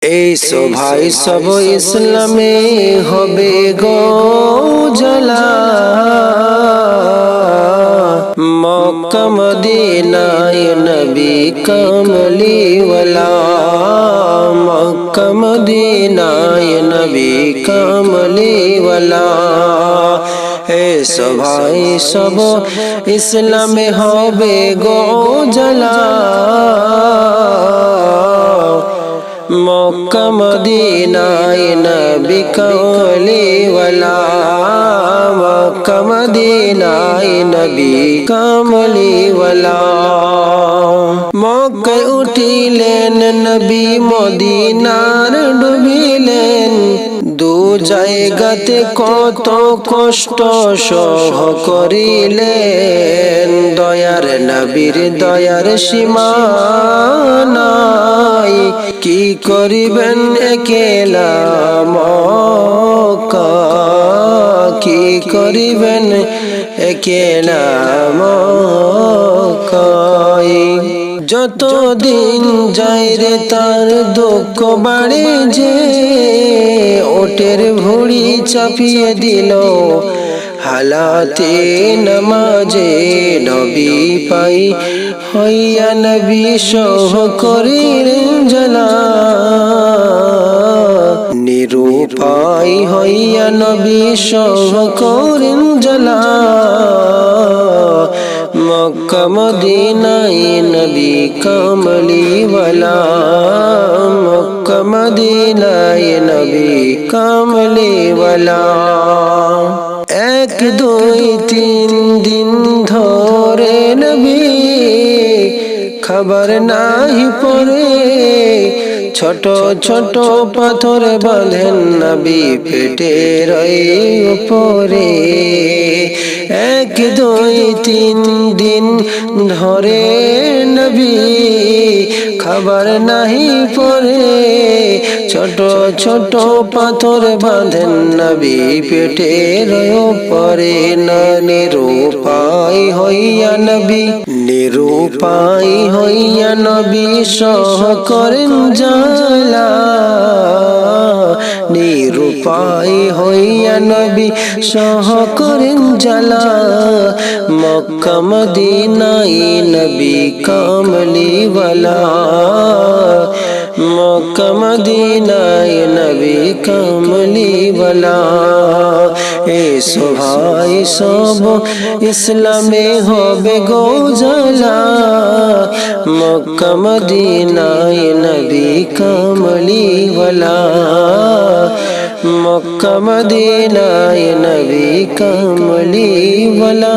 এই ভাই সব ইসলামে হবে গো জ্বালা, মক্কা মদিনায় নবী কামলি ওয়ালা, মক্কা মদিনায় নবী কামলি ওয়ালা। ভাই সব ইসলামে হবে গো জ্বালা, মক্কা মদিনায় নবী কামলি ওয়ালা, মক্কা মদিনায় নবী কামলি ওয়ালা। মক্কায় উঠিলেন নবী মদিনার ডুবিলেন, দু জায়গাতে কত কষ্ট সহ করিলেন, দয়ার নবীর দয়ার সীমা নাই, কি করিবেন একলা মক্কা, কি করিবেন একলা মক্কায়। যতদিন যায় রে তার দুঃখ বাড়ে যে, ওটের ভুঁড়ি চাপিয়ে দিল হালাতে নামাজে, নবী পাই হইয়া নবী সহ করিলেন জ্বালা, নিরুপায় হইয়া নবী সহ করেন জ্বালা, মক্কা মদিনায় নবী কামলি ওয়ালা, মক্কা মদিনায় নবী কামলি ওয়ালা। এক দুই তিন দিন ধরে নবী খাবার নাহি পরে, ছোট ছোট পাথর বাঁধেন নবী পেটের উপরে। এক দুই তিন দিন ধরে নবী খাবার নাহি পরে, ছোট ছোট পাথর বাঁধেন নবী পেটের উপরে। নিরুপায় হইয়া নবী, নিরুপায় হইয়া নবী সহ করেন জ্বালা, নিরুপায় হইয়া নবী সহ করেন জ্বালা, মক্কা মদিনায় নবী কামলি ওয়ালা, মক্কা মদিনায় নবী কামলি ওয়ালা। ভাই সব ইসলামে হবে গো জ্বালা, মক্কা মদিনায় নবী কামলি ওয়ালা, মক্কা মদিনায় নবী কামলি ওয়ালা।